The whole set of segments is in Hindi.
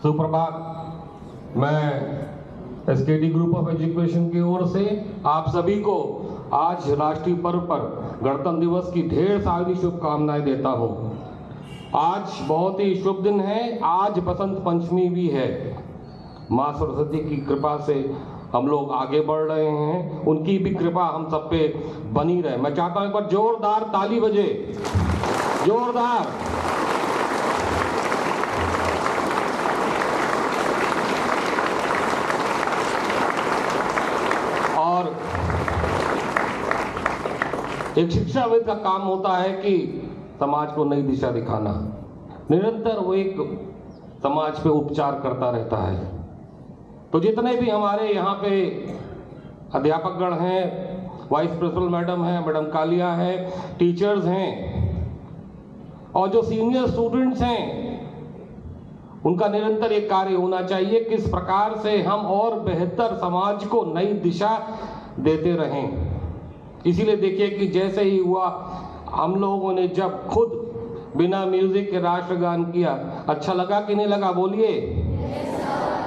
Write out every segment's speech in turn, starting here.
सुप्रभात। मैं एसकेडी ग्रुप ऑफ एजुकेशन की ओर से आप सभी को आज राष्ट्रीय पर्व पर गणतंत्र दिवस की ढेर सारी शुभकामनाएं देता हूं। आज बहुत ही शुभ दिन है। आज बसंत पंचमी भी है। माँ सरस्वती की कृपा से हम लोग आगे बढ़ रहे हैं, उनकी भी कृपा हम सब पे बनी रहे। मैं चाहता हूं एक बार जोरदार ताली बजे, जोरदार। और एक शिक्षाविद का काम होता है कि समाज को नई दिशा दिखाना। निरंतर वो एक समाज पे उपचार करता रहता है। तो जितने भी हमारे यहाँ पे अध्यापकगण हैं, वाइस प्रिंसिपल मैडम हैं, मैडम कालिया हैं, टीचर्स हैं और जो सीनियर स्टूडेंट्स हैं, उनका निरंतर एक कार्य होना चाहिए किस प्रकार से हम और बेहतर समाज को नई दिशा देते रहें। इसीलिए देखिए कि जैसे ही हुआ, हम लोगों ने जब खुद बिना म्यूजिक के राष्ट्रगान किया, अच्छा लगा कि नहीं लगा? बोलिए।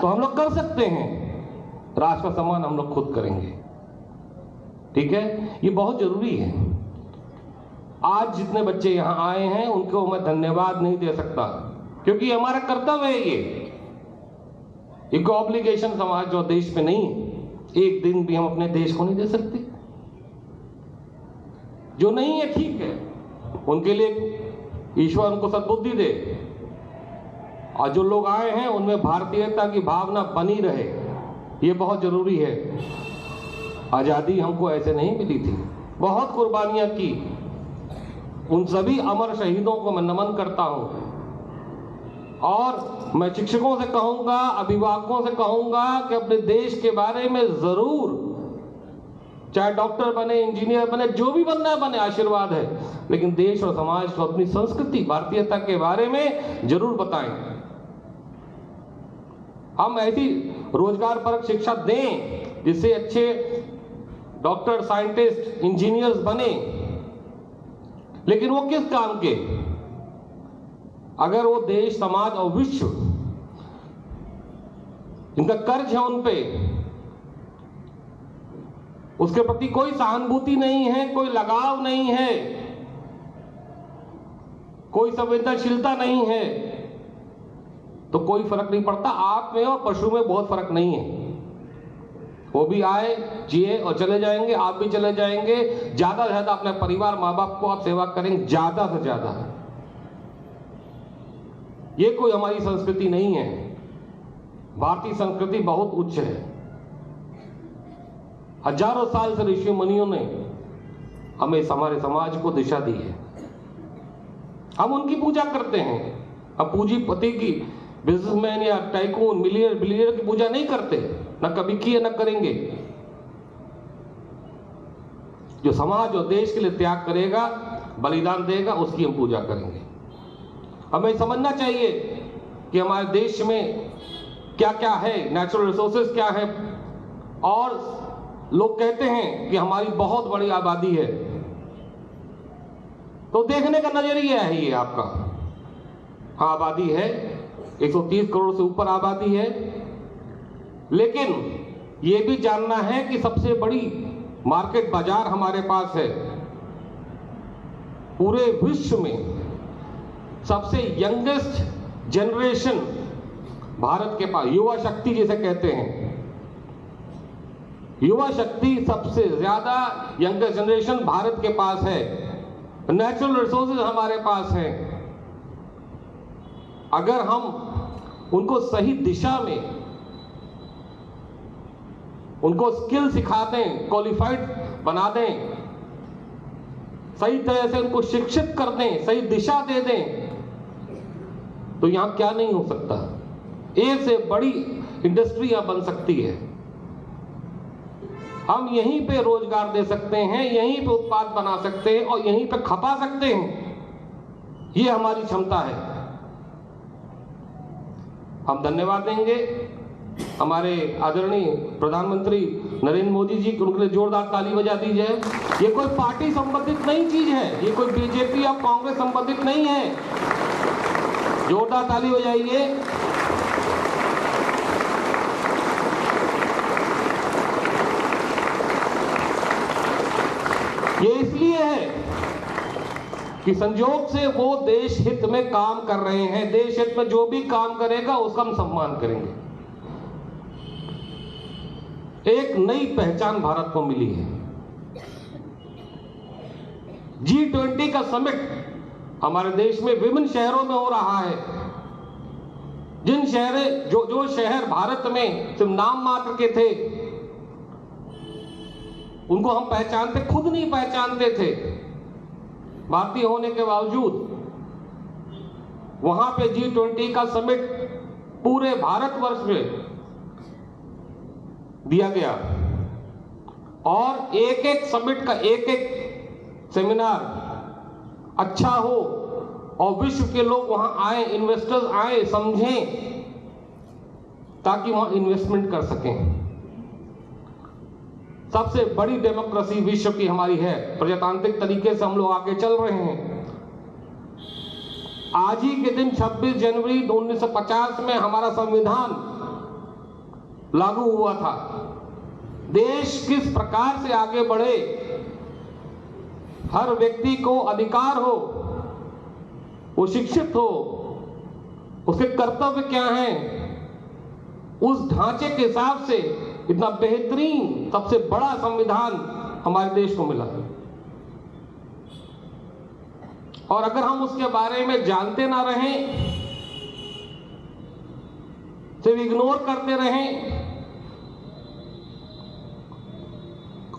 तो हम लोग कर सकते हैं। राष्ट्र का सम्मान हम लोग खुद करेंगे। ठीक है, ये बहुत जरूरी है। आज जितने बच्चे यहाँ आए हैं उनको मैं धन्यवाद नहीं दे सकता, क्योंकि हमारा कर्तव्य है ये। एक ऑब्लिगेशन समाज और देश में नहीं है। एक दिन भी हम अपने देश को नहीं दे सकते। जो नहीं है ठीक है, उनके लिए ईश्वर उनको सद्बुद्धि दे। और जो लोग आए हैं उनमें भारतीयता की भावना बनी रहे, ये बहुत जरूरी है। आजादी हमको ऐसे नहीं मिली थी, बहुत कुर्बानियां की। उन सभी अमर शहीदों को मैं नमन करता हूं। और मैं शिक्षकों से कहूंगा, अभिभावकों से कहूंगा कि अपने देश के बारे में जरूर, चाहे डॉक्टर बने, इंजीनियर बने, जो भी बनना है बने, आशीर्वाद है, लेकिन देश और समाज को अपनी संस्कृति, भारतीयता के बारे में जरूर बताएं। हम ऐसी रोजगार परक शिक्षा दें जिससे अच्छे डॉक्टर, साइंटिस्ट, इंजीनियर्स बने। लेकिन वो किस काम के? अगर वो देश, समाज और विश्व, इनका कर्ज है उन पे, उसके प्रति कोई सहानुभूति नहीं है, कोई लगाव नहीं है, कोई संवेदनशीलता नहीं है, तो कोई फर्क नहीं पड़ता। आप में और पशु में बहुत फर्क नहीं है। वो भी आए, जिए और चले जाएंगे, आप भी चले जाएंगे। ज्यादा से ज्यादा अपने परिवार, माँ बाप को आप सेवा करेंगे, ज्यादा से ज्यादा। ये कोई हमारी संस्कृति नहीं है। भारतीय संस्कृति बहुत उच्च है। हजारों साल से ऋषि मुनियों ने हमें, हमारे समाज को दिशा दी है। हम उनकी पूजा करते हैं। हम पूंजीपति की, बिजनेसमैन या टाइकून, बिलियनर की पूजा नहीं करते, न कभी किए न करेंगे। जो समाज और देश के लिए त्याग करेगा, बलिदान देगा, उसकी हम पूजा करेंगे। हमें समझना चाहिए कि हमारे देश में क्या क्या है, नेचुरल रिसोर्सेज क्या है। और लोग कहते हैं कि हमारी बहुत बड़ी आबादी है, तो देखने का नजरिया है ये आपका। हाँ, आबादी है, 130 करोड़ से ऊपर आबादी है, लेकिन ये भी जानना है कि सबसे बड़ी मार्केट, बाजार हमारे पास है। पूरे विश्व में सबसे यंगेस्ट जनरेशन भारत के पास, युवा शक्ति जिसे कहते हैं, युवा शक्ति सबसे ज्यादा यंगेस्ट जनरेशन भारत के पास है। नेचुरल रिसोर्सेज हमारे पास हैं। अगर हम उनको सही दिशा में, उनको स्किल सिखा दें, क्वालिफाइड बना दें, सही तरह से उनको शिक्षित कर दें, सही दिशा दे दें, तो यहां क्या नहीं हो सकता। एक से बड़ी इंडस्ट्री यहां बन सकती है। हम यहीं पे रोजगार दे सकते हैं, यहीं पे उत्पाद बना सकते हैं और यहीं पे खपा सकते हैं। ये हमारी क्षमता है। हम धन्यवाद देंगे हमारे आदरणीय प्रधानमंत्री नरेंद्र मोदी जी को। उनके लिए जोरदार ताली बजा दी जाए। ये कोई पार्टी संबंधित नहीं चीज है, ये कोई बीजेपी या कांग्रेस संबंधित नहीं है। जोरदार ताली बजाइए। कि संयोग से वो देश हित में काम कर रहे हैं। देश हित में जो भी काम करेगा उसका हम सम्मान करेंगे। एक नई पहचान भारत को मिली है। G20 का समिट हमारे देश में विभिन्न शहरों में हो रहा है। जिन जो शहर भारत में सिर्फ नाम मात्र के थे, उनको हम पहचानते, खुद नहीं पहचानते थे, भारतीय होने के बावजूद वहां पे G20 का समिट पूरे भारतवर्ष में दिया गया और एक एक समिट का एक एक सेमिनार अच्छा हो और विश्व के लोग वहां आए, इन्वेस्टर्स आए, समझें, ताकि वहां इन्वेस्टमेंट कर सकें। सबसे बड़ी डेमोक्रेसी विश्व की हमारी है। प्रजातांत्रिक तरीके से हम लोग आगे चल रहे हैं। आज ही के दिन 26 जनवरी 1950 में हमारा संविधान लागू हुआ था। देश किस प्रकार से आगे बढ़े, हर व्यक्ति को अधिकार हो, वो शिक्षित हो, उसके कर्तव्य क्या हैं, उस ढांचे के हिसाब से इतना बेहतरीन सबसे बड़ा संविधान हमारे देश को मिला। और अगर हम उसके बारे में जानते ना रहें, सिर्फ इग्नोर करते रहें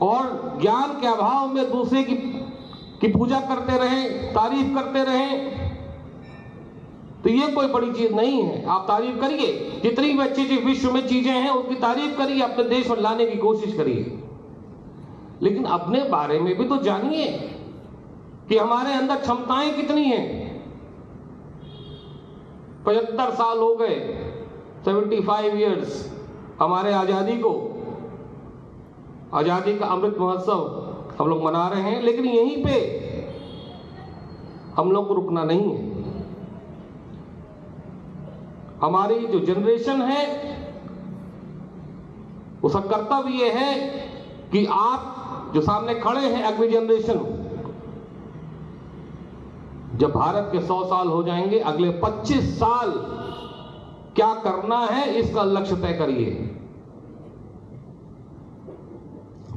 और ज्ञान के अभाव में दूसरे की पूजा करते रहें, तारीफ करते रहें, तो ये कोई बड़ी चीज नहीं है। आप तारीफ करिए, जितनी भी अच्छी चीज विश्व में चीजें हैं उसकी तारीफ करिए, अपने देश में लाने की कोशिश करिए, लेकिन अपने बारे में भी तो जानिए कि हमारे अंदर क्षमताएं कितनी हैं। 75 साल हो गए, 75 इयर्स हमारे आजादी को, आजादी का अमृत महोत्सव हम लोग मना रहे हैं, लेकिन यहीं पे हम लोग को रुकना नहीं है। हमारी जो जनरेशन है उसका कर्तव्य यह है कि आप जो सामने खड़े हैं, अगली जनरेशन, जब भारत के 100 साल हो जाएंगे, अगले 25 साल क्या करना है इसका लक्ष्य तय करिए।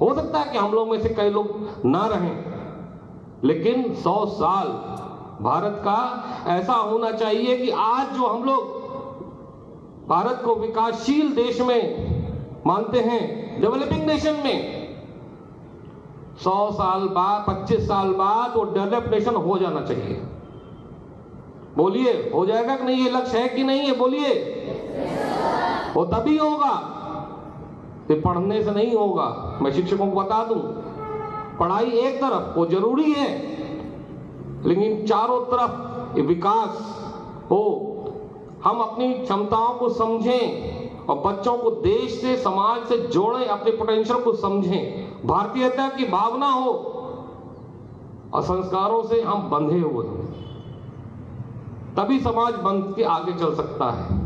हो सकता है कि हम लोग में से कई लोग ना रहें, लेकिन 100 साल भारत का ऐसा होना चाहिए कि आज जो हम लोग भारत को विकासशील देश में मानते हैं, डेवलपिंग नेशन में, 100 साल बाद, 25 साल बाद वो डेवलप नेशन हो जाना चाहिए। बोलिए, हो जाएगा कि नहीं? ये लक्ष्य है कि नहीं है? बोलिए। वो तभी होगा, सिर्फ पढ़ने से नहीं होगा। मैं शिक्षकों को बता दूं, पढ़ाई एक तरफ वो जरूरी है, लेकिन चारों तरफ विकास हो, हम अपनी क्षमताओं को समझें और बच्चों को देश से, समाज से जोड़ें, अपने पोटेंशियल को समझें, भारतीयता की भावना हो और संस्कारों से हम बंधे हुए हैं, तभी समाज बंध के आगे चल सकता है।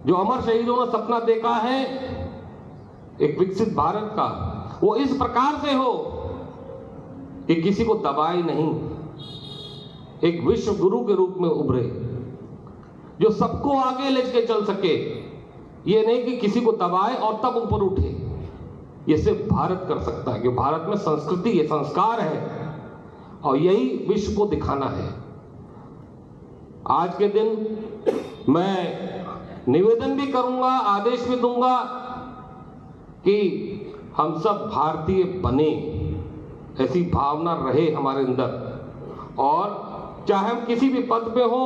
जो अमर शहीदों ने सपना देखा है एक विकसित भारत का, वो इस प्रकार से हो कि किसी को दबाए नहीं, एक विश्व गुरु के रूप में उभरे, जो सबको आगे लेके चल सके। ये नहीं कि किसी को दबाए और तब ऊपर उठे। ये सिर्फ भारत कर सकता है, क्योंकि भारत में संस्कृति है, संस्कार है, और यही विश्व को दिखाना है। आज के दिन मैं निवेदन भी करूंगा, आदेश भी दूंगा कि हम सब भारतीय बने, ऐसी भावना रहे हमारे अंदर, और चाहे हम किसी भी पद पे हो,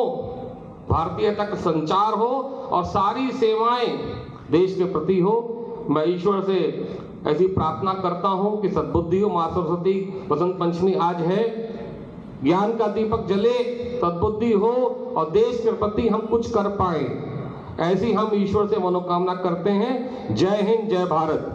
भारतीयता का संचार हो और सारी सेवाएं देश के प्रति हो। मैं ईश्वर से ऐसी प्रार्थना करता हूं कि सद्बुद्धि हो। मां सरस्वती, बसंत पंचमी आज है, ज्ञान का दीपक जले, सद्बुद्धि हो और देश के प्रति हम कुछ कर पाए, ऐसी हम ईश्वर से मनोकामना करते हैं। जय हिंद, जय भारत।